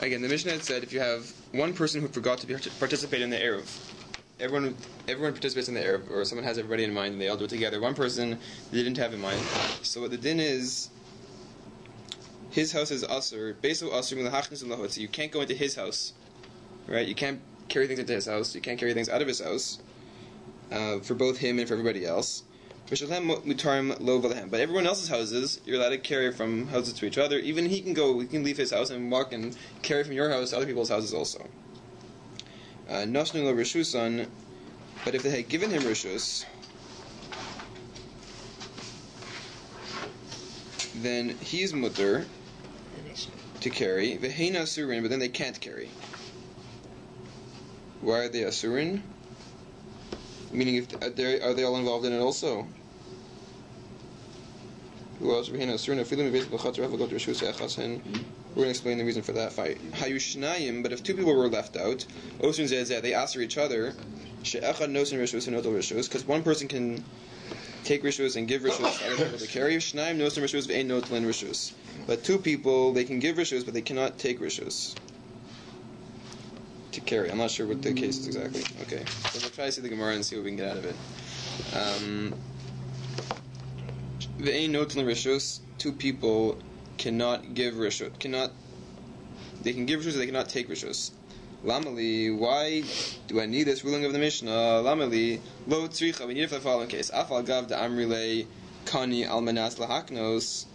Again, the Mishnah had said if you have one person who forgot to participate in the ERU, everyone participates in the ERU, or someone has everybody in mind and they all do it together. One person they didn't have in mind. So what the din is, his house is asur, beso asur, so you can't go into his house, right? You can't carry things into his house. You can't carry things out of his house, for both him and for everybody else. But everyone else's houses, you're allowed to carry from houses to each other. Even he can leave his house and walk and carry from your house to other people's houses also. Nosnu lo rishusan, but if they had given him rishus, then he's mutter to carry. V'heina asurin, but then they can't carry. Why are they asurin? Meaning, if are they all involved in it also? We're going to explain the reason for that. But if two people were left out, they asked for each other, because one person can take rishus and give rishus to other people to carry. But two people, they can give rishus, but they cannot take rishus to carry. I'm not sure what the case is exactly. Okay, so we'll try to see the Gemara and see what we can get out of it. Two people cannot give rishus. They can give rishus, they cannot take rishus. Lamali, why do I need this ruling of the Mishnah? Lamali, lo tzricha. We need it for the following case. Afal gav da amrile kani almanas lahaknos.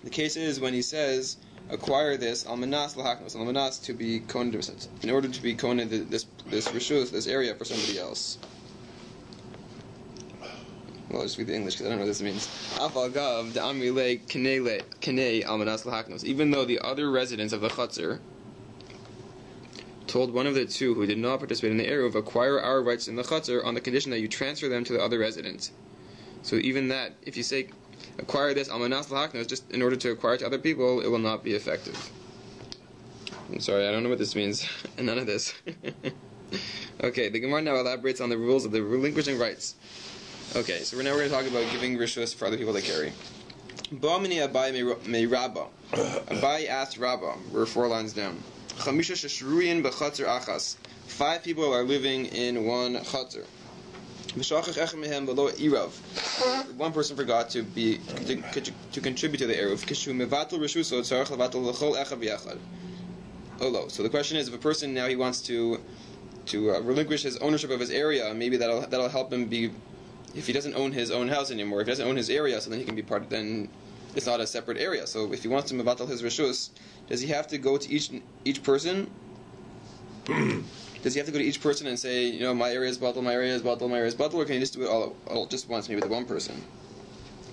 The case is when he says, acquire this almanas lahaknos, almanas to be kohen, in order to be kohen this rishus, this area for somebody else. Well, I'll just read the English because I don't know what this means. Afal gav da amrile kanei almanas lahaknos. Even though the other residents of the chutzner told one of the two who did not participate in the ERU, acquire our rights in the chutzner on the condition that you transfer them to the other resident. So even that, if you say acquire this almanas lahaknos just in order to acquire to other people, it will not be effective. I'm sorry, I don't know what this means. None of this. Okay, the Gemara now elaborates on the rules of the relinquishing rights. Okay, so now we're going to talk about giving rishus for other people to carry. Ba'amini Abai me Rabba. Abai asked Rabba. We're 4 lines down. 5 people are living in one chutzner. One person forgot to contribute to the eruv. So the question is, if a person now he wants to relinquish his ownership of his area, maybe that'll help him be. If he doesn't own his own house anymore, if he doesn't own his area, so then he can be part. Then it's not a separate area. So if he wants to mevatel his rishus, does he have to go to each person? Does he have to go to each person and say, my area is batel, my area is batel, my area is batel, or can he just do it all just once, maybe with one person?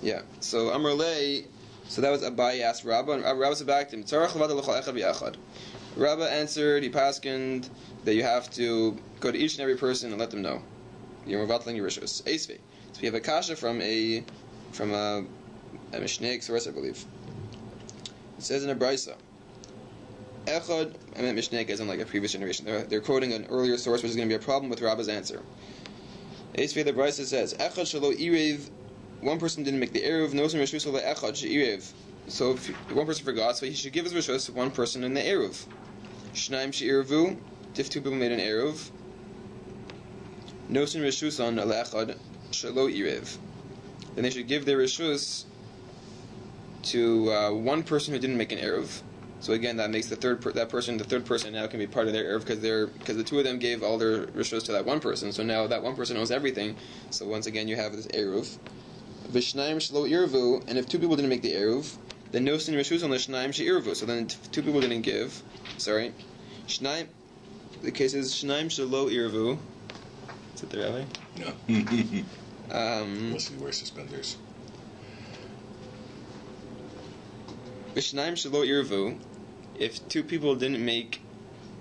Yeah. So Amar Lei, so that was Abai asked Rabba, and Rabba said back to him, Rabba answered, he paskened that you have to go to each and every person and let them know you're mevateling your rishus. Eisvei. So we have a kasha from a Mishnah source, I believe. It says in a brisa, Echad, I meant Mishnah as in like a previous generation. They're quoting an earlier source, which is going to be a problem with Rabba's answer. Eisvei, the brisa says, Echad shelo irev, one person didn't make the eruv, no some rishus le echad she'irev. So if one person forgot, so he should give his rishus to one person in the eruv. Shnaim she'irevu, if 2 people made an eruv, nosin rishusan le'echad shelo irev. Then they should give their rishus to one person who didn't make an eruv. So again, that makes the third person now can be part of their eruv because the 2 of them gave all their rishus to that one person. So now that one person owns everything. So once again, you have this eruv. V'shnaim shelo irvu, and if 2 people didn't make the eruv, then nosin rishusan le'shnaim she'irvu. So then 2 people didn't give. Sorry, shnaim. The case is shnaim shelo irvu. Is it the rabbi? No. Unless he wears suspenders. V'shnaim shelo irvu. If 2 people didn't make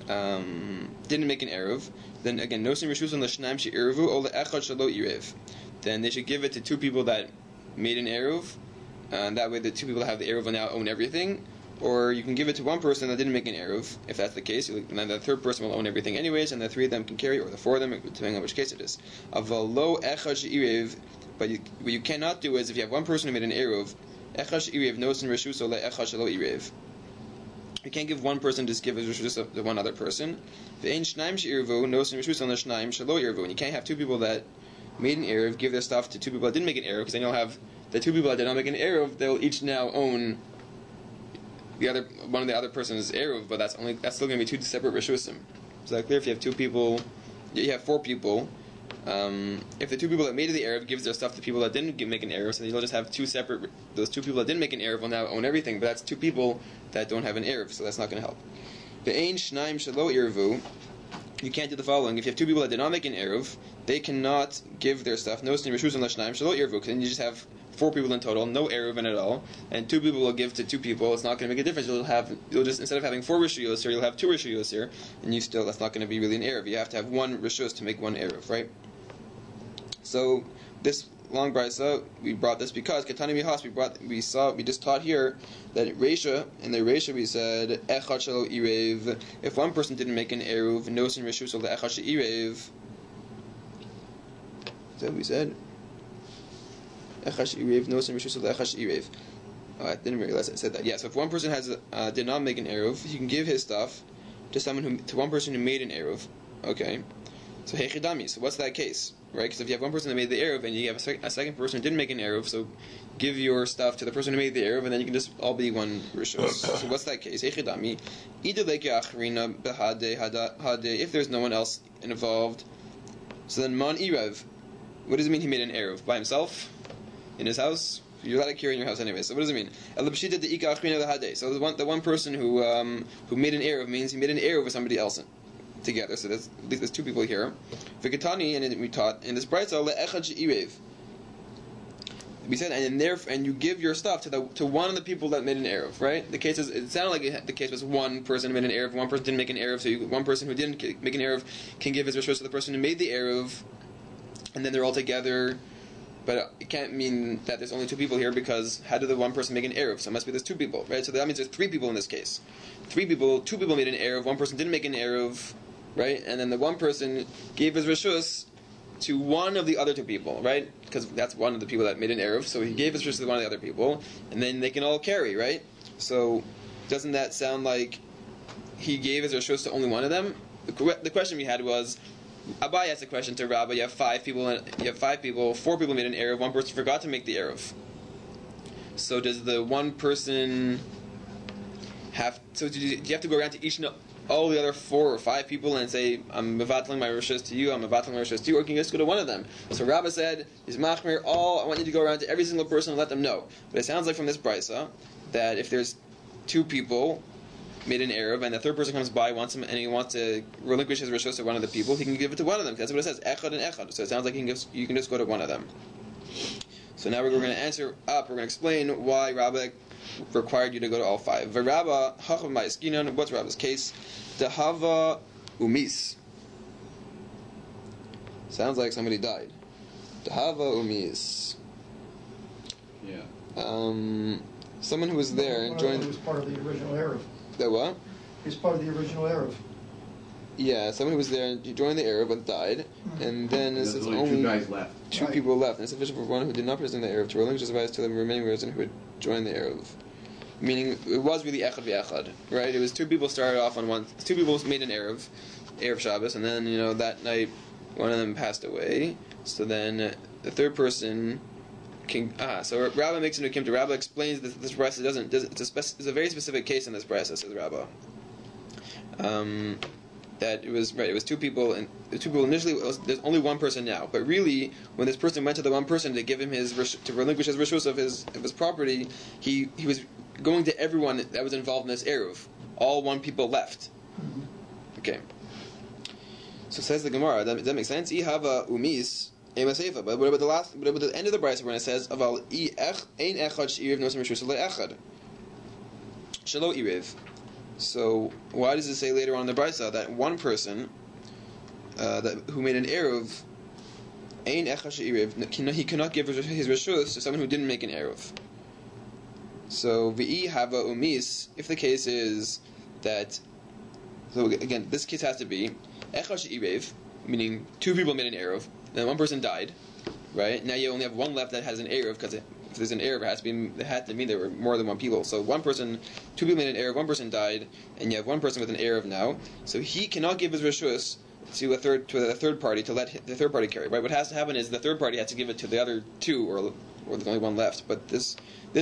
an eruv, then again nosin rishusan le'shnaim she'irvu or le'echad shelo irev. Then they should give it to 2 people that made an eruv. That way the 2 people that have the eruv will now own everything. Or you can give it to one person that didn't make an eruv. If that's the case, then the 3rd person will own everything anyways, and the 3 of them can carry, or the 4 of them, depending on which case it is. Avalo echad she'irev. But what you cannot do is, if you have one person who made an eruv, echad she'irev nosin rishuso le'echad shelo irev. You can't give one person, just give his reshus to one other person. And you can't have two people that made an eruv give their stuff to two people that didn't make an eruv, because then you'll have the two people that did not make an eruv, they'll each now own one of the other person's eruv, but that's still going to be two separate reshusim. Is that clear? If you have two people, you have four people. If the two people that made the eruv gives their stuff to people that didn't make an eruv, so you'll just have two separate. Those two people that didn't make an eruv will now own everything, but that's two people that don't have an eruv, so that's not going to help. Ve'ein shnaim shelo eruvu. You can't do the following. If you have two people that did not make an eruv, they cannot give their stuff. No snim reshus unless shnaim shelo eruvu. Then you just have four people in total, no eruv in it all, and two people will give to two people. It's not going to make a difference. You'll just, instead of having four rishuyos here, you'll have two rishuyos here, and that's not going to be really an eruv. You have to have one rishus to make one eruv, right? So this long brisa, we brought this because Katani Mihas, we just taught here that in the Reisha we said Echad Shelo Irev. If one person didn't make an eruv, Nosin Reshus Ol Echad She Irev. Is that what we said? Echad She Irev, Nosin Reshus Ol Echad She Irev. Oh, I didn't realize I said that. Yeah, so if one person did not make an eruv, he can give his stuff to one person who made an eruv. Okay. So Hechidami. So what's that case? Right? Because if you have one person that made the eruv and you have a second person who didn't make an eruv, so give your stuff to the person who made the eruv, and then you can just all be one rishos. So what's that case? Echidami. If there's no one else involved, so then man eruv. What does it mean he made an eruv? By himself? In his house? You're allowed to carry in your house anyway, so what does it mean? So the one person who made an eruv means he made an eruv with somebody else together. So there's two people here. V'katani, and we taught in this brayso le'echad she'irev. We said, and you give your stuff to one of the people that made an eruv, right? The case is, it sounded like the case was one person made an eruv, one person didn't make an eruv, so one person who didn't make an eruv can give his rishos to the person who made the eruv, and then they're all together. But it can't mean that there's only two people here, because how did the one person make an eruv? So it must be there's two people, right? So that means there's three people in this case. Two people made an eruv, one person didn't make an eruv, right? And then the one person gave his reshus to one of the other two people, right? Because that's one of the people that made an eruv, so he gave his reshus to one of the other people, and then they can all carry, right? So doesn't that sound like he gave his reshus to only one of them? The question we had was, Abba asked a question to Rabba. You have five people. Four people made an eruv. One person forgot to make the eruv. So does the one person have? So do you have to go around to each all the other four or five people and say, I'm mevatling my rishos to you, I'm mevatling my rishos to you, or can you just go to one of them? So Rabba said, "Is machmir all? I want you to go around to every single person and let them know." But it sounds like from this brisa that if there's two people made an eruv, and the third person comes by, wants he wants to relinquish his rishos to one of the people, he can give it to one of them. That's what it says, echad and echad. So it sounds like you can just go to one of them. So now we're going to answer up. We're going to explain why Rabba required you to go to all five. Rabba hachav ma'askinon. What's Rabba's case? Dehava umis. Sounds like somebody died. Dehava umis. Yeah. Someone who was there and joined. He was part of the original eruv. That what? He's part of the original eruv. Yeah, someone who was there and joined the eruv but died, and then it says only two guys left. Two people left, and it's sufficient for one who did not present the eruv to relinquish his advice to the remaining resident who had joined the eruv. Meaning, it was really echad v'echad, right? It was two people started off on one. Two people made an eruv Shabbos, and then that night one of them passed away. So then the third person can. So Rabba makes a new to Rabba explains that this brisa doesn't. It's a very specific case in this brisa, says Rabba. That it was right. It was two people, and the two people initially. There's only one person now, but really, when this person went to the one person to give him to relinquish his rishus of his property, he was going to everyone that was involved in this eruv. All one people left. Okay. So says the Gemara. Does that make sense? Ihava umis ema seifa. But what about the end of the brisa when it says aval ein echad she'iriv nosim rishus le'echad shelo iriv. So why does it say later on in the brisa that one person who made an eruv, ein echad she'iriv, he cannot give his reshus to someone who didn't make an eruv? So v'i hava umis. If the case is that, so again, this case has to be echad she'iriv, meaning two people made an eruv, then one person died, right? Now you only have one left that has an eruv because if there's an Erev, it had to mean there were more than one people. So two people made an Erev, one person died, and you have one person with an Erev now. So he cannot give his reshus to a third party to let the third party carry. Right? What has to happen is the third party has to give it to the other two, or there's only one left. But this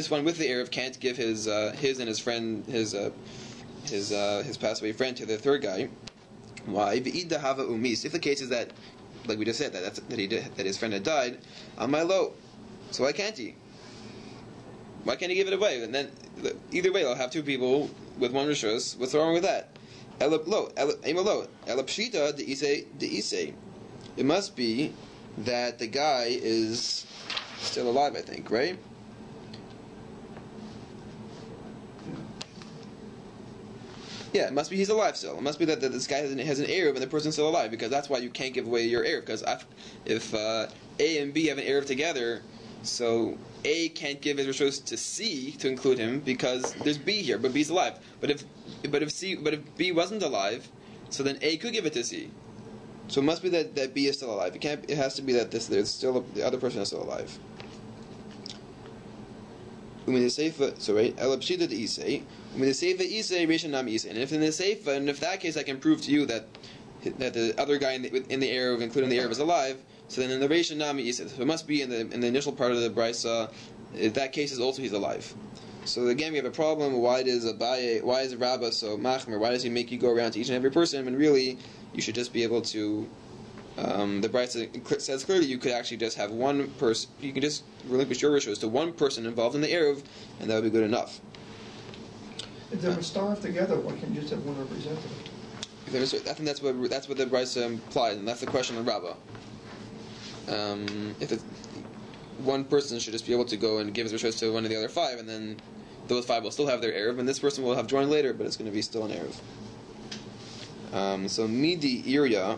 one with the Erev can't give his and his friend his passed away friend to the third guy. Why? If the case is that, like we just said, that his friend had died, low. So why can't he? Why can't he give it away? And then either way, I'll have two people with one rishus. What's wrong with that? It must be that the guy is still alive, I think, right? Yeah, it must be he's alive still. It must be that this guy has an Erev and the person's still alive, because that's why you can't give away your Erev. Because if A and B have an Erev together, so A can't give his rishos to C to include him because there's B here, but B's alive. But if B wasn't alive, so then A could give it to C. So it must be that B is still alive. It has to be that the other person is still alive. So right, and if in the Seifa, and if that case I can prove to you that the other guy in the Erev, including the Erev, is alive, so then in the Reisha Nami Isa, so it must be in the initial part of the Brisa, that case is also he's alive. So again, we have a problem. Why is Rabba so machmer? Why does he make you go around to each and every person? When really you should just be able to. The Brisa says clearly you could actually just have one person. You can just relinquish your rishos to one person involved in the Erev, and that would be good enough. If they were starved together, why can't you just have one representative? I think that's what the Brisa implies, and that's the question of Rabba. If one person should just be able to go and give his rishos to one of the other five, and then those five will still have their Erev, and this person will have joined later, but it's going to be still an Erev. So midi irya.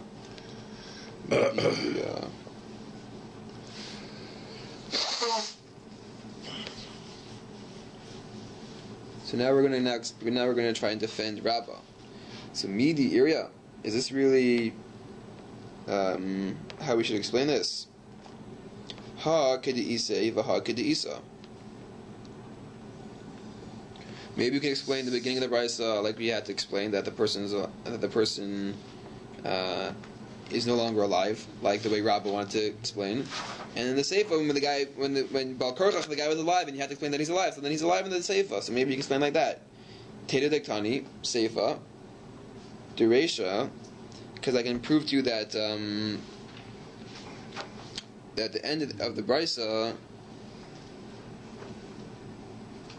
So now we're going to try and defend Rabbah. So midi irya, is this really how we should explain this? Ha kedi v'ha kedi isa. Maybe we can explain the beginning of the Brisa like we had to explain that the person is no longer alive, like the way Rabbah wanted to explain. And in the Seifa, when Bal Korchach, the guy was alive, and you had to explain that he's alive, so then he's alive in the Seifa. So maybe you can explain like that. Teda Dektani, Seifa, Duresha, because I can prove to you that at the end of the Brisa,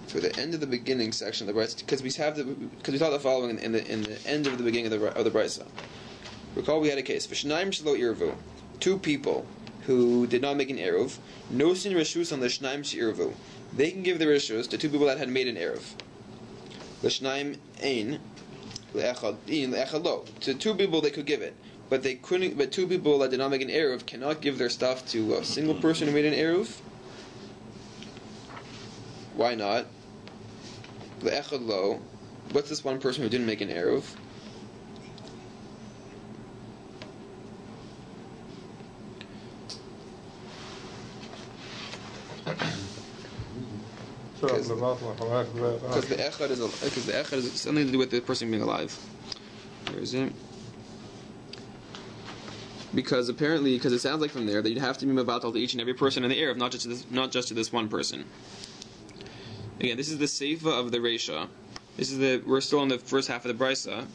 for the end of the beginning section of the Brisa, because we thought the following in the end of the beginning of the Brisa. Recall we had a case. V'shnaim shelo irvu, two people who did not make an eruv. Nosin reshus on the shnaim she'irvu. They can give the reshus to two people that had made an eruv. L'shnaim ein le'echad lo. To two people they could give it, but they couldn't. But two people that did not make an eruv cannot give their stuff to a single person who made an eruv. Why not? Le'echad lo. What's this one person who didn't make an eruv? Because the echad is something to do with the person being alive. Where is it? Because it sounds like from there that you'd have to be mevatel to each and every person in the Erev, not just to this one person. Again, this is the Seifa of the Reisha. We're still in the first half of the Brisa.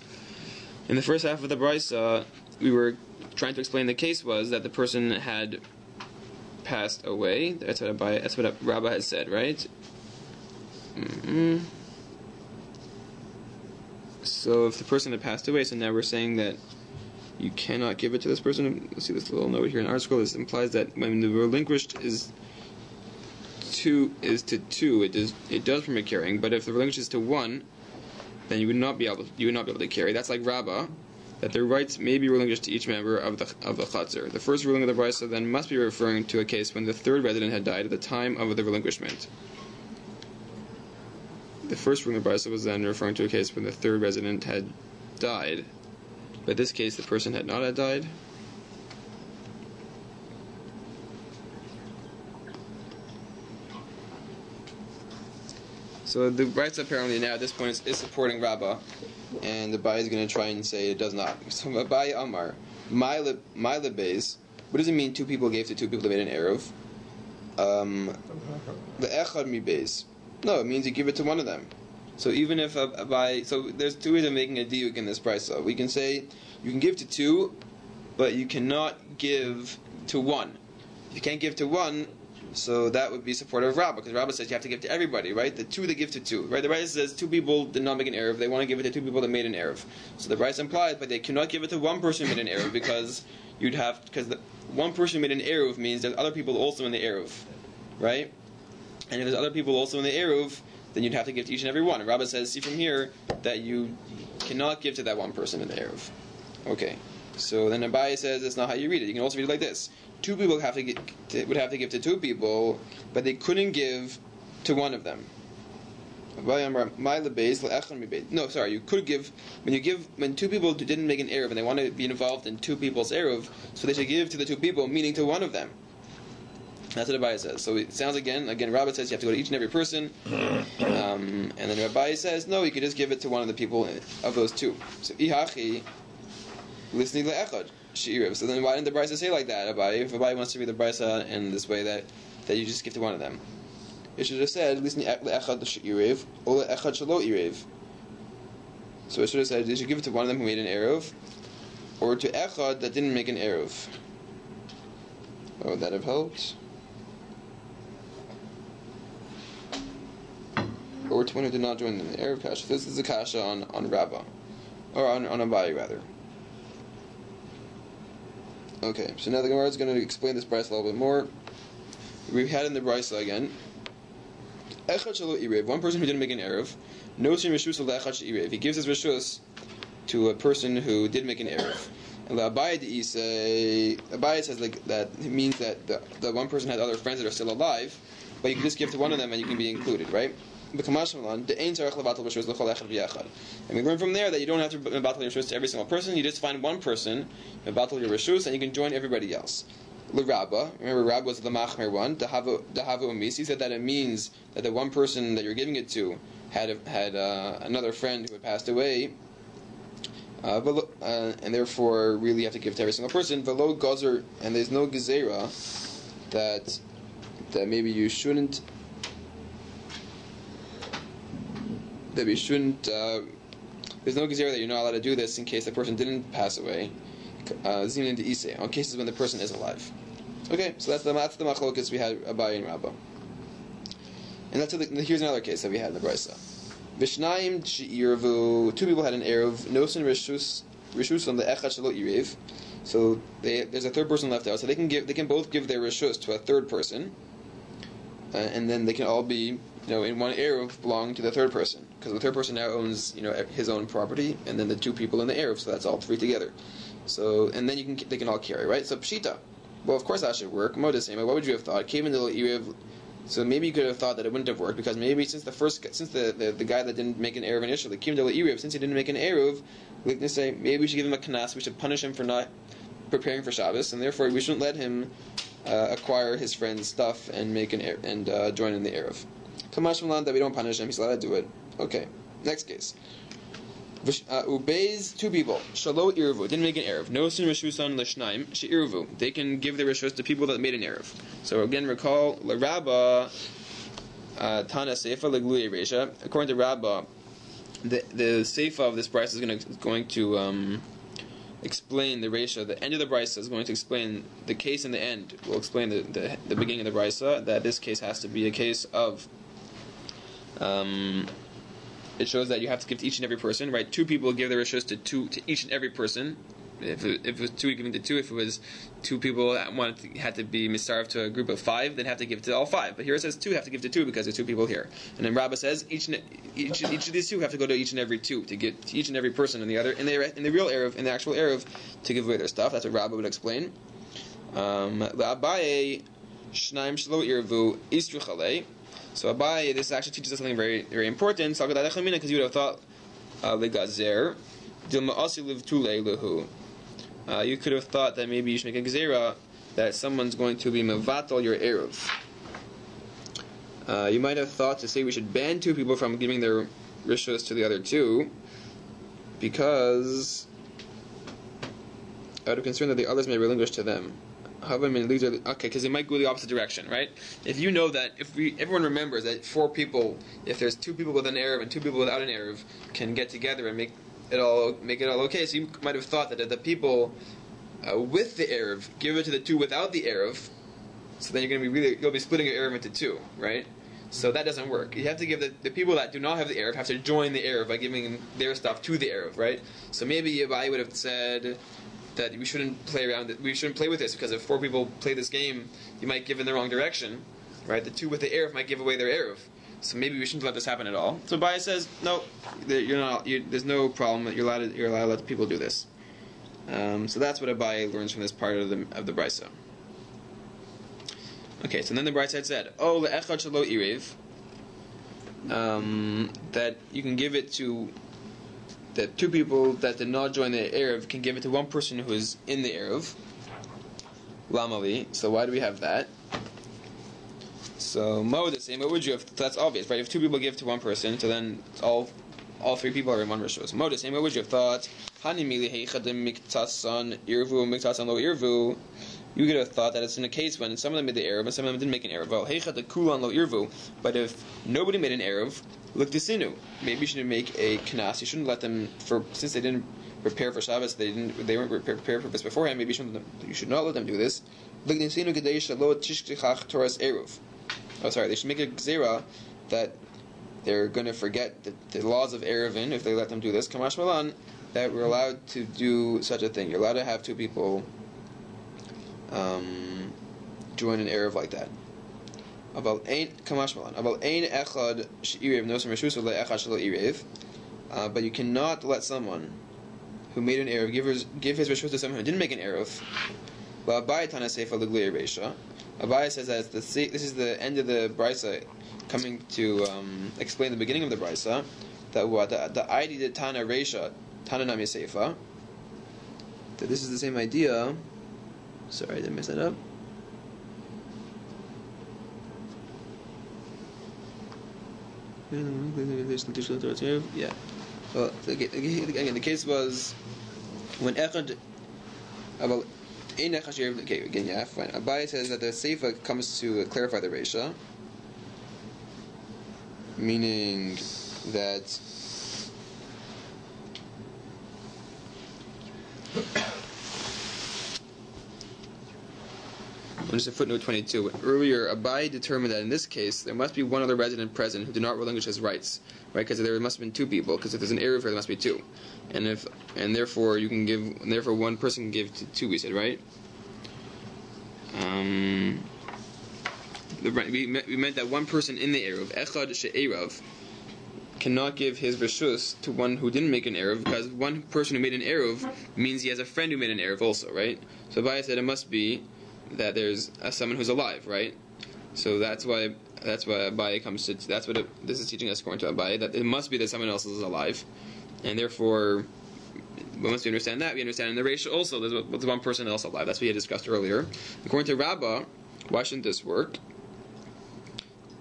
In the first half of the Brisa, we were trying to explain the case was that the person had passed away. That's what Rabbah had said, right? Mm-hmm. So if the person had passed away, so now we're saying that you cannot give it to this person. Let's see this little note here in our scroll. This implies that when the relinquished is to two, it does permit carrying. But if the relinquished is to one, then you would not be able to carry. That's like Rabbah, that their rights may be relinquished to each member of the Chatzar. The first ruling of the Brisa then must be referring to a case when the third resident had died at the time of the relinquishment. The first ruling of the Brisa was then referring to a case when the third resident had died. But in this case, the person had not died. So the Brisa apparently now at this point is supporting Rabbah, and the Bai is going to try and say it does not. So Abai Amar, my Beis. What does it mean? Two people gave to two people that made an eruv. The echad mi Beis. No, it means you give it to one of them. So even if so there's two ways of making a diuk in this Brisa. We can say you can give to two, but you cannot give to one. If you can't give to one, so that would be supportive of Rabbah, because Rabbah says you have to give to everybody, right? The two that give to two, right? The Brisa says two people did not make an eruv, they want to give it to two people that made an eruv. So the Brisa implies, but they cannot give it to one person who made an eruv, because the one person who made an eruv means there's other people also in the eruv, right? And if there's other people also in the eruv, then you'd have to give to each and every one. And Rabbah says, see from here, that you cannot give to that one person in the eruv. Okay. So then Abai says that's not how you read it. You can also read it like this: two people would have to give to two people, but they couldn't give to one of them. No, sorry. You could give when two people didn't make an eruv and they want to be involved in two people's eruv, so they should give to the two people, meaning to one of them. That's what Abai says. So it sounds again. Rabbah says you have to go to each and every person, and then Abai says no, you could just give it to one of the people of those two. So ihachi. Listening to echad she'iriv. So then why didn't the Brisa say like that? Abai, if Abai wants to read the Brisa in this way that you just give to one of them, it should have said listening to echad she'iriv or echad shelo iriv. So it should have said you should give it to one of them who made an eruv, or to echad that didn't make an eruv. Oh, would that have helped? Or to one who did not join in the eruv kasha. This is a kasha on Rabbah, or on Abai rather. Okay, so now the Gemara is going to explain this Brisa a little bit more. We've had in the Brisa again. Echad shelo iriv, one person who didn't make an eruv, nosin reshus le'echad she'iriv. He gives his reshus to a person who did make an eruv. And Abai says like that. It means that the one person has other friends that are still alive, but you can just give to one of them and you can be included, right? And we learn from there that you don't have to battle your reshus to every single person. You just find one person, battle your reshus, and you can join everybody else. L'Rabba, remember Rabbah was the machmer one. Dahavu umis. He said that it means that the one person that you're giving it to had another friend who had passed away, and therefore really you have to give to every single person. Velo gazer, and there's no gezerah that maybe you shouldn't. There's no gezerah that you're not allowed to do this in case the person didn't pass away. Zin into Isay, on cases when the person is alive. Okay, so that's the machlokas we had Abai and Rabbah. And here's another case that we had in the Brisa. Vishnayim she'irvu, two people had an eruv, nosin reshus on the echad shelo iriv. So there's a third person left out, so they can both give their reshus to a third person, and then they can all be in one eruv belong to the third person, because the third person now owns his own property, and then the two people in the eruv, so that's all three together. So and then they can all carry, right? So pshita. Well, of course that should work. Modesema. What would you have thought? Came in the eruv. So maybe you could have thought that it wouldn't have worked, because maybe since the guy that didn't make an eruv initially, came to the eruv, since he didn't make an eruv, we can say maybe we should give him a kanas. We should punish him for not preparing for Shabbos, and therefore we shouldn't let him acquire his friend's stuff and make and join in the eruv. Kamash Milan that we don't punish him, he's allowed to do it. Okay, next case. Ubeis, two people. Shalo irvu, didn't make an eruv. Nosin reshusan l'shnaim, she irvu. They can give their reshus to people that made an eruv. So again, recall, l'Rabbah, Tana Seifa, l'gluye reisha. According to Rabbah, the Seifa of this Brisa is going to explain the reisha. The end of the Brisa is going to explain the case in the end. We'll explain the beginning of the Brisa, that this case has to be a case of it shows that you have to give to each and every person, right? Two people give their reshus to each and every person. If it was two giving to two, if it was two people that had to be misarv to a group of five, then have to give to all five. But here it says two have to give to two because there's two people here. And then Rabbah says each of these two have to go to each and every two to get to each and every person in the other in the real eruv, in the actual eruv, to give away their stuff. That's what Rabbah would explain. Abaye shnaim shelo irvu istruchalei. So Abai, this actually teaches us something very, very important. Because you would have thought legazer dilmaasi livtule lehu. You could have thought that maybe you should make a gezerah that someone's going to be mevatel your eruv. You might have thought to say we should ban two people from giving their rishos to the other two, because out of concern that the others may relinquish to them. Okay, because it might go the opposite direction, right? If you know that everyone remembers that four people, if there's two people with an Erev and two people without an Erev, can get together and make it all okay. So you might have thought that the people with the Erev give it to the two without the Erev, so then you'll be splitting your Erev into two, right? So that doesn't work. You have to give the people that do not have the Erev have to join the Erev by giving their stuff to the Erev, right? So maybe Abba would have said that we shouldn't play with this, because if four people play this game, you might give in the wrong direction, right? The two with the Erev might give away their Erev, so maybe we shouldn't let this happen at all. So Abba says, no, there's no problem. You're allowed to let people do this. So that's what Abba learns from this part of the brisa. Okay, so then the brisa said, "Oh, le'echad shelo irev," that you can give it to. That two people that did not join the Erev can give it to one person who is in the Erev. Lamali. So why do we have that? So Mo the same. What would you have? That's obvious, right? If two people give to one person, so then all three people are in one rishos. Mo the same. What would you have thought? Hanimili heichadim miktasan irvu miktasan lo irvu. You could have thought that it's in a case when some of them made the Erev and some of them didn't make an Erev. Well, heichad kulan lo irvu. But if nobody made an Erev, look desinu. Maybe you shouldn't make a knas. You shouldn't let them since they didn't prepare for Shabbos. They weren't prepared for this beforehand. Maybe you should not let them do this. Look desinu gedei shelo tishkichach Torah's eruv. Oh, sorry. They should make a gzera that they're going to forget the laws of Erevin if they let them do this. Kamash malan, that we're allowed to do such a thing. You're allowed to have two people join an Erev like that. But you cannot let someone who made an Erev give his rishus to someone who didn't make an Erev. Abba says that this is the end of the brisa, coming to explain the beginning of the brisa. That what the ID de Tana Reisha Tana Nami Seifa. That this is the same idea. Sorry, I didn't mess that up. Yeah. Well, again, the case was when Echad. Okay, again, yeah, fine. Abba says that the Seifa comes to clarify the Reisha, meaning that just a footnote 22. Earlier, Abba determined that in this case there must be one other resident present who did not relinquish his rights, right? Because there must have been two people. Because if there's an Erev here, there must be two, and therefore one person can give to two. We said, right? We meant that one person in the Erev, Echad she'erav, cannot give his reshus to one who didn't make an Erev, because one person who made an Erev means he has a friend who made an Erev also, right? So Abba said it must be that there's someone who's alive, right? So that's why Abba comes to. That's what this is teaching us, according to Abba, that it must be that someone else is alive, and therefore, once we understand that, we understand in the ratio also there's one person else alive. That's what we had discussed earlier. According to Rabbah, why shouldn't this work?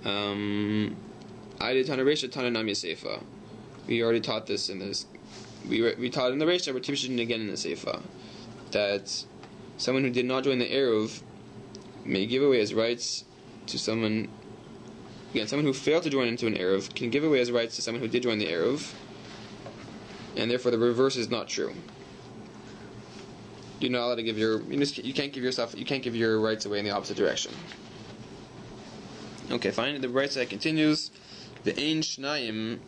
I did Tana Reisha Tana Nami Seifa. We already taught this in this. We taught in the Reisha, we're teaching again in the Seifa, that someone who did not join the Eruv may give away his rights to someone. Again, someone who failed to join into an Eruv can give away his rights to someone who did join the Eruv, and therefore the reverse is not true. You're not allowed to give you can't give your rights away in the opposite direction. Okay, fine. The right side continues. The ein shnayim.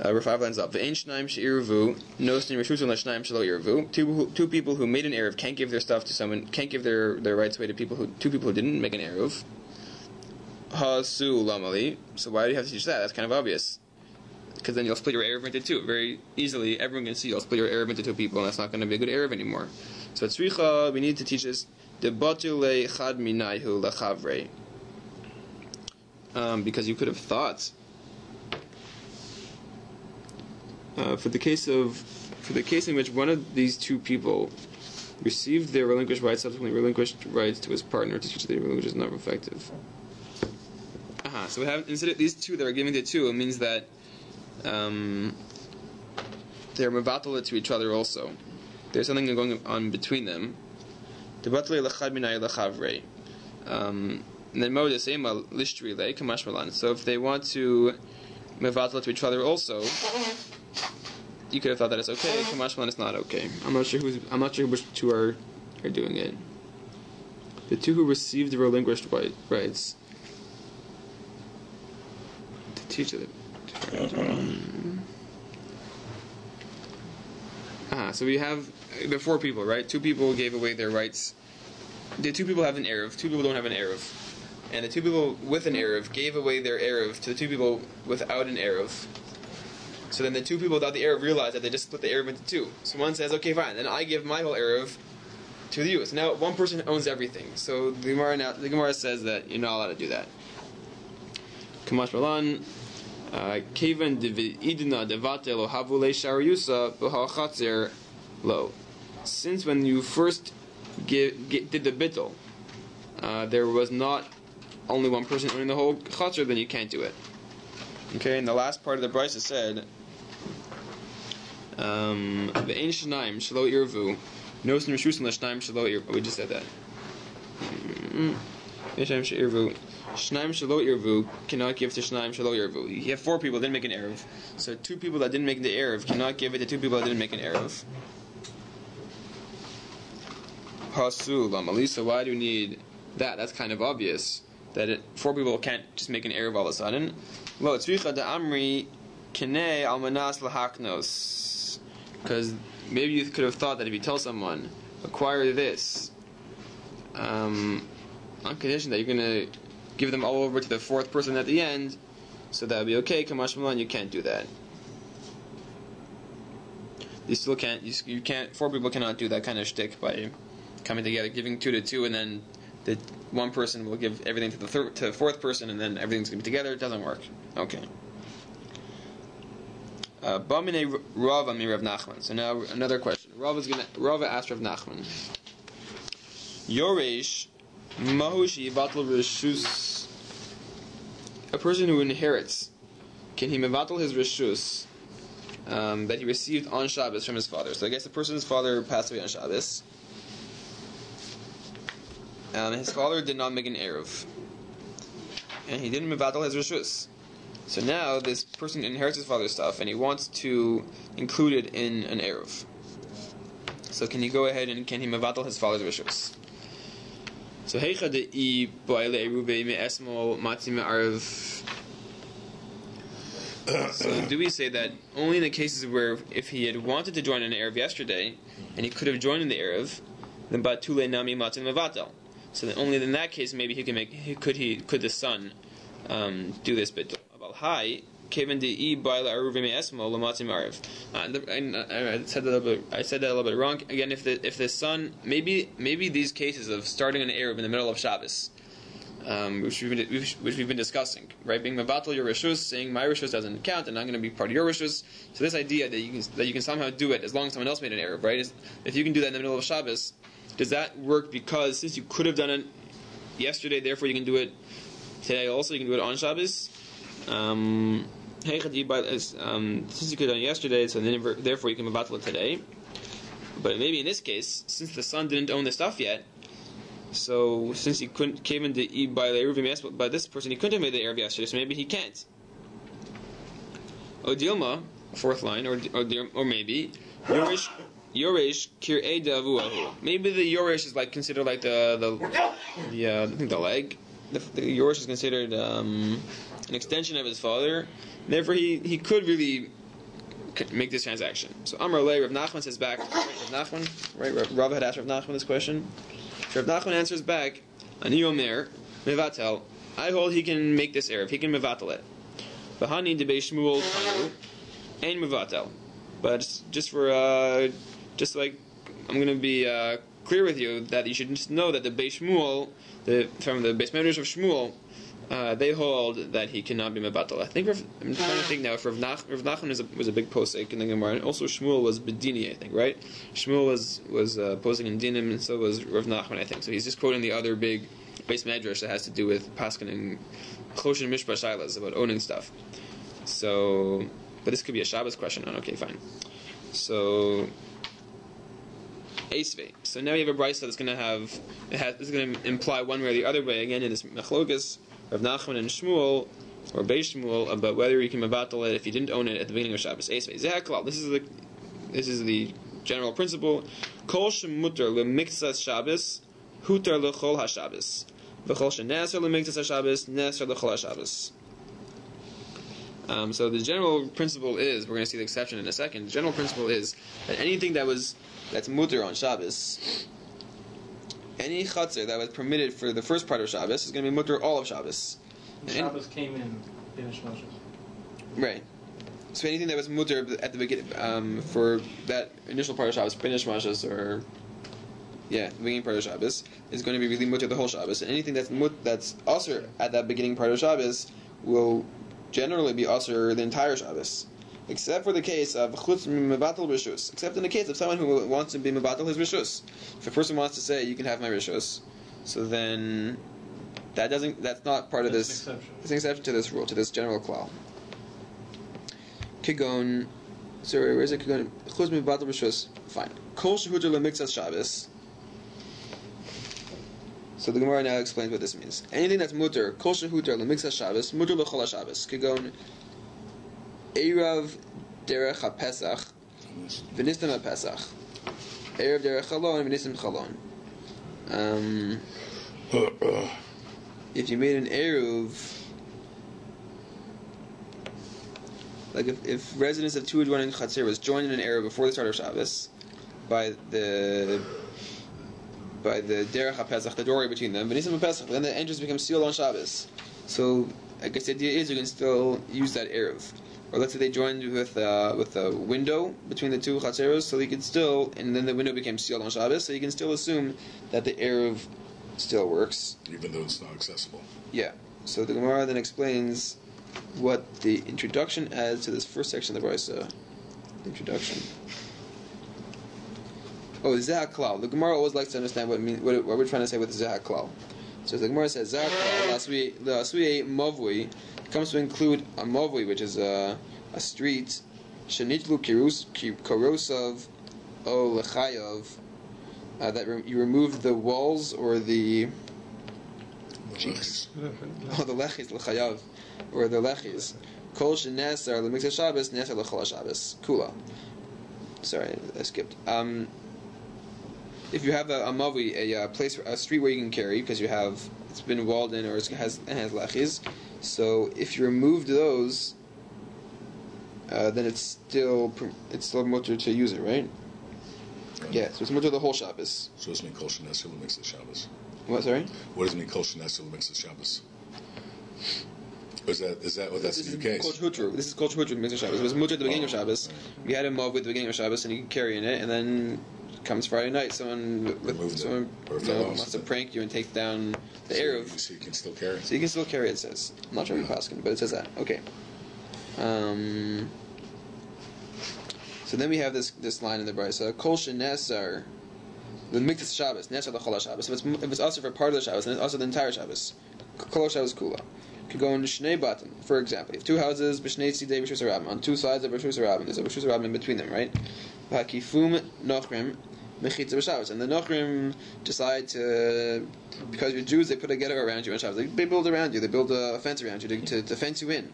We're 5 lines up. The ein shnayim she'irvu nosnin reshuson l'shnayim shelo irvu. Two people who made an eruv can't give their stuff to someone. Can't give their rights away to two people who didn't make an eruv. Hasu lamali. So why do you have to teach that? That's kind of obvious. Because then you'll split your eruv into two very easily. Everyone can see you'll split your eruv into two people, and that's not going to be a good eruv anymore. So at tzricha, we need to teach this the batule chad minayhu lechavre. Because you could have thought for the case in which one of these two people received their relinquished rights, subsequently relinquished rights to his partner to teach that the relinquished is not effective. So we have, instead of these two that are giving to two, it means that they're mevatel to each other also. There's something going on between them. And then Mo the same lishtri le kamash malan. So if they want to mevatel to each other also, you could have thought that it's okay. Kamash malan is not okay. I'm not sure which two are doing it. The two who received the relinquished rights to teach it. So we have the four people, right? Two people gave away their rights. The two people have an eruv. Two people don't have an eruv. And the two people with an eruv gave away their eruv to the two people without an eruv. So then the two people without the eruv realize that they just split the eruv into two. So one says, okay, fine, then I give my whole eruv to you. So now one person owns everything. So the Gemara says that you're not allowed to do that. Kamash Malan, Kevan idna devate lo havule sharyusa b'ha'chatzer lo. Since when you first did the bittul, there was not only one person owning the whole chatzer, then you can't do it. Okay, and the last part of the brisa said, "Ve'ein shnaim shelo irvu, nosin rishusin l'shnaim shelo irvu." We just said that. Menachem she'irvu. Shnaim shelo irvu cannot give to shnaim shelo irvu. You have four people that didn't make an eruv, so two people that didn't make the eruv cannot give it to two people that didn't make an eruv. Pasul Amalisa. Why do you need that? That's kind of obvious that four people can't just make an eruv all of a sudden. Lo tzricha da amri kinei almanas lahaknos. Because maybe you could have thought that if you tell someone acquire this, on condition that you're going to give them all over to the fourth person at the end, so that would be okay. Kamash Malan, you can't do that. You still can't. You can't. Four people cannot do that kind of shtick by coming together, giving two to two, and then the one person will give everything to the fourth person, and then everything's going to be together. It doesn't work. Okay. Bamine Rava mi Rav Nachman. So now another question. Rava asked Rav Nachman. Yoresh Mahushi Vatal Rishus. A person who inherits, can he mevatel his rishus that he received on Shabbos from his father? So I guess the person's father passed away on Shabbos. His father did not make an eruv, and he didn't mevatel his rishus. So now this person inherits his father's stuff, and he wants to include it in an eruv. So can he go ahead and can he mevatel his father's rishus? So heicha de'i bo'ele erube me esmol mati me'arav. So do we say that only in the cases where if he had wanted to join an eruv yesterday and he could have joined in the eruv, then batule nami mati mevatel. So that only in that case maybe he can make could the son do this bit about hi Kevin de'i bo'ele erube me esmol mati me'arav. I said that a little bit wrong. Again, if the son maybe these cases of starting an eruv in the middle of Shabbos, which we've been discussing, right? Being mevatel your rishus, saying my rishus doesn't count, and I'm going to be part of your rishus. So this idea that you can somehow do it as long as someone else made an eruv, right? If you can do that in the middle of Shabbos, does that work? Because since you could have done it yesterday, therefore you can do it today also. You can do it on Shabbos. Since you could have done it yesterday, so therefore you can mevatel it today. But maybe in this case, since the son didn't own the stuff yet, so since he couldn't came into by this person, he couldn't have made the eruv yesterday, so maybe he can't. Odilma, fourth line, or maybe Yoresh kir'ei davuahu. Maybe the Yoresh is like considered like the I think the leg. The Yoresh is considered an extension of his father. Therefore, he could really make this transaction. So Amar Lei, Rav Nachman says back. Rav Nachman, right? Rav had asked Rav Nachman this question. So Rav Nachman answers back. Ani Omer mevatel. I hold he can make this eruv. He can mevatel it. V'hani debei Shmuel tanu ein mevatel. But just like I'm going to be clear with you that you should just know that the Beis Shmuel, from the Beis Medrash of Shmuel, they hold that he cannot be mebatal. I'm trying to think now. If Rav Nachman was a big posek in the Gemara, and also Shmuel was bedini, I think, right? Shmuel was posing in dinim, and so was Rav Nachman, I think. So he's just quoting the other big base medrash that has to do with paskin and choshen mishpah shailas about owning stuff. So, but this could be a Shabbos question. Okay, fine. So. Eisvei. So now you have a brisa that's going to is going to imply one way or the other way again in this machlokas of Nachman and Shmuel or Beis Shmuel about whether you can mebatal it if you didn't own it at the beginning of Shabbos. Eisvei. Zehaklal. This is the general principle. Kol shemutar lemiktzas Shabbos hutar lechol haShabbos. V'chol sheneser lemiktzas haShabbos neser lechol haShabbos. So the general principle is, we're going to see the exception in a second. The general principle is that anything that's mutter on Shabbos, any chatzir that was permitted for the first part of Shabbos is going to be mutter all of Shabbos. Shabbos came in Nishmas. Right. So anything that was mutter at the beginning for that initial part of Shabbos, Nishmas, or the beginning part of Shabbos, is going to be really mutter the whole Shabbos. And anything that's also at that beginning part of Shabbos will generally be also the entire Shabbos, except for the case of chutz mevatel rishus. Except in the case of someone who wants to be mevatel his rishus. If a person wants to say, "You can have my rishus," so then that's not part of this. It's an exception to this rule, to this general klal. Kigon, sorry, where is it? Kigon chutz mevatel rishus. Fine. Kol shehuter lemiktzas Shabbos. So the Gemara now explains what this means. Anything that's mutter, kol shehuter lemiktzas Shabbos, mutter lechol haShabbos. Kigon Eirav derech haPesach, v'nistam haPesach. Eirav derech chalon, v'nistam chalon. If you made an eruv, like if residents of two adjoining chatzir was joined in an eruv before the start of Shabbos by the derech haPesach, the doorway between them, v'nistam haPesach, then the entrance becomes sealed on Shabbos. So I guess the idea is you can still use that eruv. Or let's say they joined with a window between the two chatzeros, so you can still, and then the window became sealed on Shabbos, so you can still assume that the eruv still works, even though it's not accessible. Yeah. So the Gemara then explains what the introduction adds to this first section of the brisa. The introduction. Oh, zeh klal. The Gemara always likes to understand what we're trying to say with zeh klal. So the Gemara says zeh klal lasui mavui. Comes to include a mavui, which is a street, shenitlu korosov o lechayav, that you remove the walls or the cheeks, the lechis lechayav, or the lechis. Kol shenesar lemiktzas Shabbos nesar lechol Shabbos kula. Sorry, I skipped. If you have a mavui, a street where you can carry because it's been walled in or it has lechis. So if you remove those, then it's still mutter to use it, right? Yeah, so it's mutter the whole Shabbos. So does it mean kol shenesar lemiktzas Shabbos? What? Sorry. What does it mean kol shenesar lemiktzas Shabbos? Is that what that's the case? This is called Shehutru Mitzvah Shabbos. It was mutter at the beginning of Shabbos. You had a mov with the beginning of Shabbos, and you can carry in it, and then comes Friday night, someone wants to prank you and take down the eruv. So you can still carry it. So you can still carry it, says. I'm not sure if you're asking, but it says that. Okay. So then we have this line in the brisa: Kol shenesar the miktas Shabbos, nesar lechol Shabbos. If it's also for part of the Shabbos, then it's also the entire Shabbos. Kol Shabbos kula. Could go in shnei batim. For example, if two houses b'shnei tzidei b'shus harabim, on two sides of b'shus harabim, there's a b'shus harabim in between them, right? V'hakifum nochrim mechitza b'Shabbos, and the nochrim decide to, because you're Jews, they put a ghetto around you on Shabbos. They build around you. They build a fence around you to fence you in.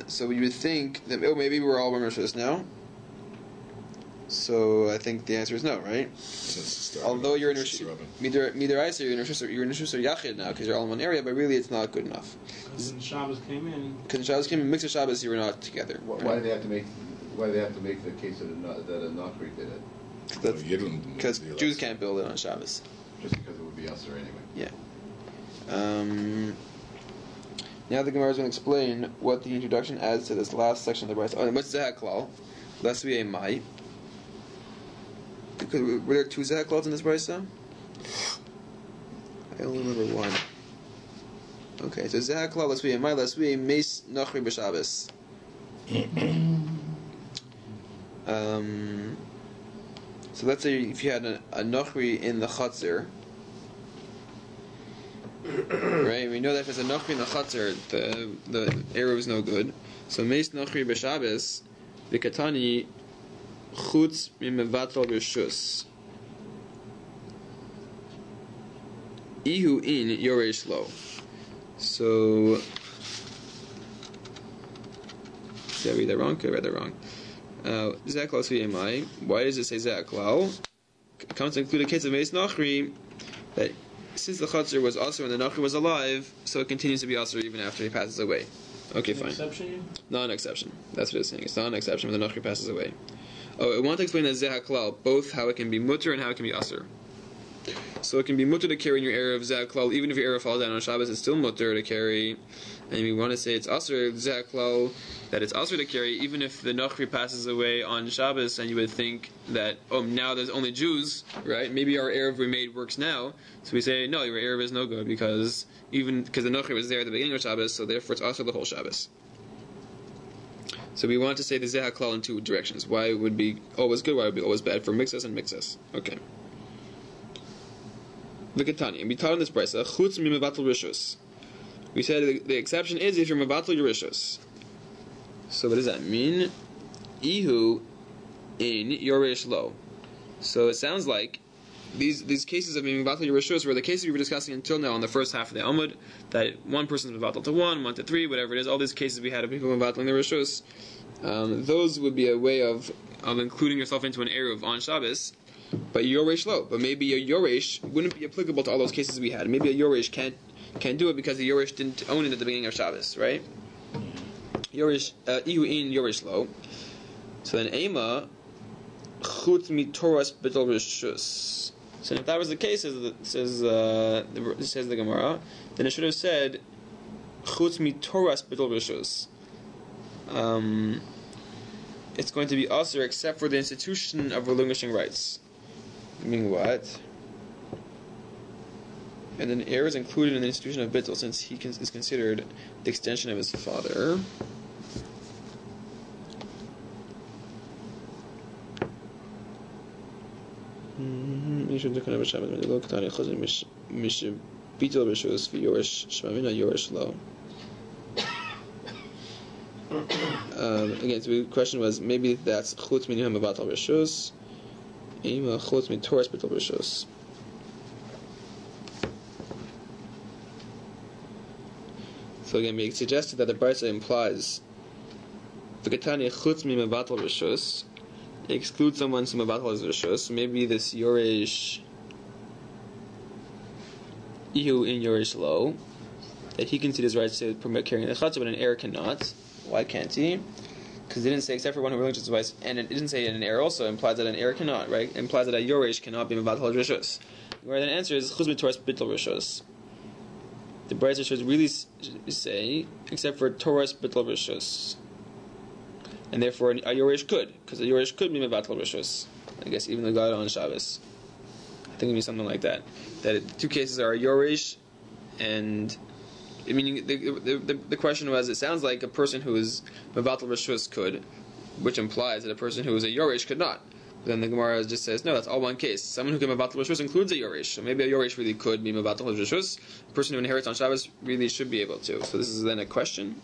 So you would think that maybe we're all one rishus now. So I think the answer is no, right? Although you're in Midaraisa, you're in Rishus or Yachid now because you're all in one area, but really it's not good enough. Because Shabbos came in. Because Shabbos came in, mixed with Shabbos, you were not together. Why do they have to make? Why do they have to make the case that a Nachri did it? Because Jews can't build it on Shabbos. Just because it would be usher anyway. Yeah. Now the Gemara is going to explain what the introduction adds to this last section of the Brisa. Oh, what's Zeh Klal? Lest we a Mai. Were there two Zeh Klals in this Brisa? I only remember one. Okay, so Zehakla, let's be Meis Nachri B'Shabbos. So let's say if you had a Nachri in the Chatzir, right? We know that if there's a Nachri in the Chatzir, the ERU is no good. So Meis Nachri B'Shabbos, V'Katani Chutz Mimevatal B'Shus. Ihu in Yoresh Lo. So, did I read that wrong? Okay, I read that wrong. Zaklau Suyemai. Why does it say Zaklau? It comes to include a case of Meis Nachri that since the Chatzir was also when the Nachri was alive, so it continues to be also even after he passes away. Okay, fine. Exception? Not an exception. That's what it's saying. It's not an exception when the Nachri passes away. Oh, I want to explain that Zaklal, both how it can be mutter and how it can be asr. So it can be mutter to carry in your Erev Zaklal, even if your Erev falls down on Shabbos, it's still mutter to carry. And we want to say it's asr Zaklal, that it's asr to carry, even if the Nachri passes away on Shabbos, and you would think that, oh, now there's only Jews, right? Maybe our Erev we made works now. So we say, no, your Erev is no good, because the Nachri was there at the beginning of Shabbos, so therefore it's asr the whole Shabbos. So we want to say the Zaklal in two directions. Why it would be always good, why it would be always bad, for mixas and mixas. Okay. V'katani, and we taught in this brisa, chutz mimevatel rishus. We said the exception is if you're mevatel your rishus. So what does that mean? Ihu in yoresh lo. So it sounds like these cases of mevatel your rishus were the cases we were discussing until now on the first half of the Amud, that one person is mevatel to one to three, whatever it is. All these cases we had of people mevateling the rishus. Those would be a way of including yourself into an eruv on Shabbos. But Yoresh lo. But maybe a Yoresh wouldn't be applicable to all those cases we had. Maybe a Yoresh can't do it because the Yoresh didn't own it at the beginning of Shabbos, right? Yoresh Ihu in Yoresh lo. So then Ema Chut mitoras betel rishus. So if that was the case, says the Gemara, then it should have said Chut mitoras betel rishus. It's going to be usher except for the institution of relinquishing rights. Meaning what? And then heir is included in the institution of bittul since he is considered the extension of his father. Again, so the question was maybe that's chutz minham mevatel rishus, ima chutz mitoras betel rishus. So again, we suggested that the brisa implies v'katani chutz mi mevatel rishus excludes someone from mevatel his rishus. Maybe this yoresh ihu in yoresh lo, that he considers rights to permit carrying the chatzah, but an heir cannot. Why can't he? Because it didn't say except for one who relinquishes his wife, and it didn't say an heir also implies that an heir cannot, right? It implies that a yoresh cannot be mevatel rishus. Where the answer is chutz mitoras betel rishus. The brisa should really say except for toras betel rishus, and therefore a yoresh could, because a yoresh could be mevatel rishus. I guess even the god on Shabbos. I think it'd be something like that. That two cases are a yoresh and. Meaning the question was, it sounds like a person who is mevatel rishus could, which implies that a person who is a yoresh could not. But then the Gemara just says, no, that's all one case. Someone who can mevatel rishus includes a yoresh. So maybe a yoresh really could be mevatel rishus. A person who inherits on Shabbos really should be able to. So this is then a question.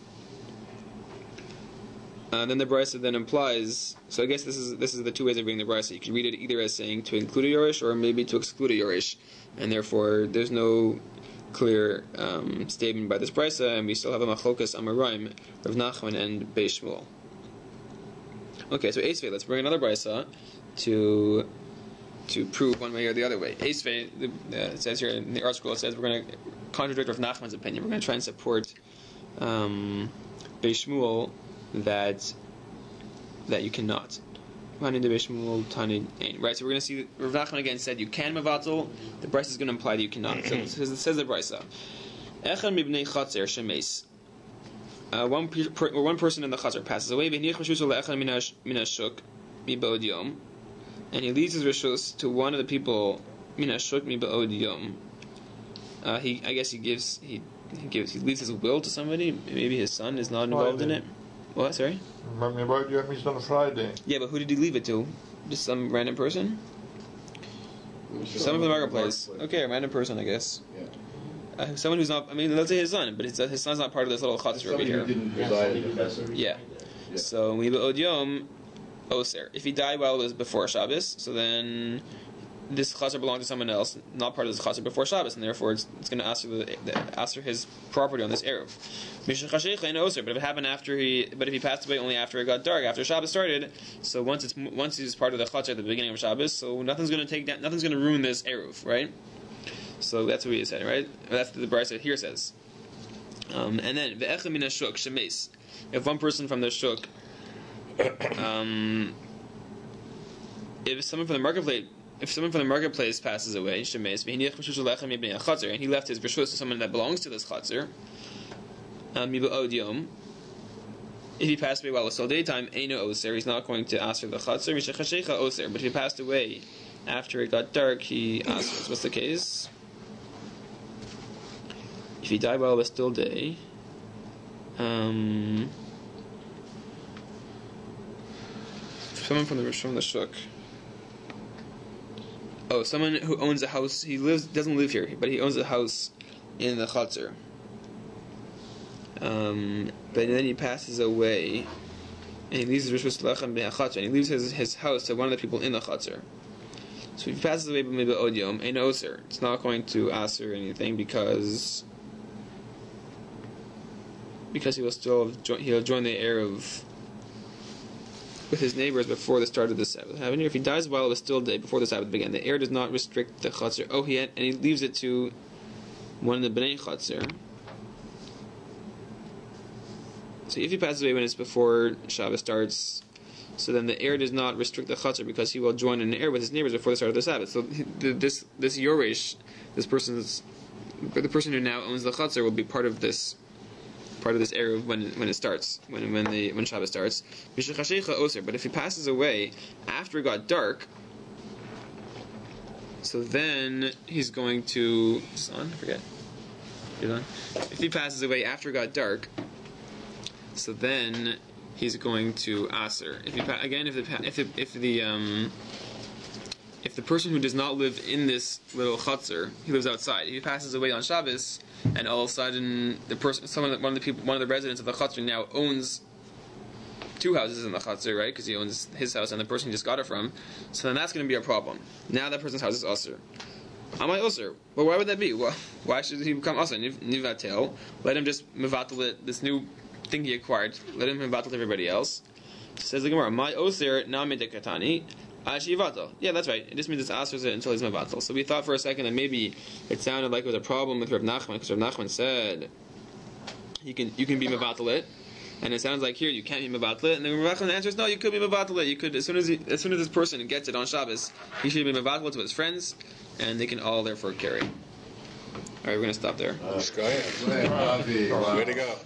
And then the brisa then implies. So I guess this is the two ways of reading the brisa. You can read it either as saying to include a yoresh or maybe to exclude a yoresh, and therefore there's no clear statement by this brisa, and we still have a machlokas amoraim, Rav Nachman and Beis Shmuel. Okay, so Eisvei, let's bring another brisa to prove one way or the other way. Eisvei, it says here in the art school, it says we're going to contradict Rav Nachman's opinion. We're going to try and support Beis Shmuel that you cannot. Right, so we're going to see Rav Nachman again said you can mevatel. The brisa is going to imply that you cannot. So it says the brisa. One person in the chatzar passes away, and he leaves his rishus to one of the people. he leaves his will to somebody. Maybe his son is not involved in it. What? Sorry. My birthday happens on a Friday. Yeah, but who did he leave it to? Just some random person? Someone from the marketplace. Okay, a random person, I guess. Yeah. Someone who's not. I mean, let's say his son, but his son's not part of this little chutzner over here. Who didn't reside in the Yeah. So we od yom oser. If he died while it was before Shabbos, so then this chutzner belonged to someone else, not part of this chutzner before Shabbos, and therefore it's going to ask for his property on this eruv. But if it happened but if he passed away only after it got dark, after Shabbos started, so once he's part of the chutzner at the beginning of Shabbos, so nothing's going to ruin this eruv, right? So that's what we said, right? That's what the Brisa here says. And then ve'echem min hashuk shemes. If one person from the shuk, if someone from the marketplace passes away, shemes, and he left his reshus to someone that belongs to this chutzner, if he passed away while it's still daytime, eino oser, he's not going to ask for the chutzner. But if he passed away after it got dark, he asks. What's the case? If he died while it was still day, someone from the shuk. Oh, someone who owns a house. Doesn't live here, but he owns a house in the chutzner. But then he passes away, and he leaves his rishus lechem b'chutzner, and he leaves his house to one of the people in the chutzner. So if he passes away, maybe od yom, ein oser. It's not going to aser anything because he'll join the eruv with his neighbors before the start of the Sabbath. If he dies while it was still day before the Sabbath began, the heir does not restrict the chutzner. And he leaves it to one of the bnei chutzner. So if he passes away when it's before Shabbos starts, so then the heir does not restrict the chutzner because he will join an heir with his neighbors before the start of the Sabbath. So this yoresh, the person who now owns the chutzner will be part of this eruv when it starts, when Shabbos starts. But if he passes away after it got dark, so then he's going to. If he passes away after it got dark, so then he's going to aser. If the person who does not live in this little chutzner, he lives outside. If he passes away on Shabbos, and all of a sudden one of the residents of the chutzner now owns two houses in the chutzner, right? Because he owns his house and the person he just got it from. So then that's going to be a problem. Now that person's house is aser. Am I aser? Well, why would that be? Well, why should he become aser? Nivatel. Let him just mevatel it. This new thing he acquired. Let him mevatel everybody else. Says the Gemara, my oser nami dekatani. Yeah, that's right. It just means it's asers it until he's mevatel. So we thought for a second that maybe it sounded like it was a problem with Rav Nachman, because Rav Nachman said you can be mevatel it, and it sounds like here you can't be mevatel it. And then Rav Nachman answers, no, you could be mevatel it. You could as soon as this person gets it on Shabbos, he should be mevatel to his friends, and they can all therefore carry. All right, we're going to stop there. Way to go.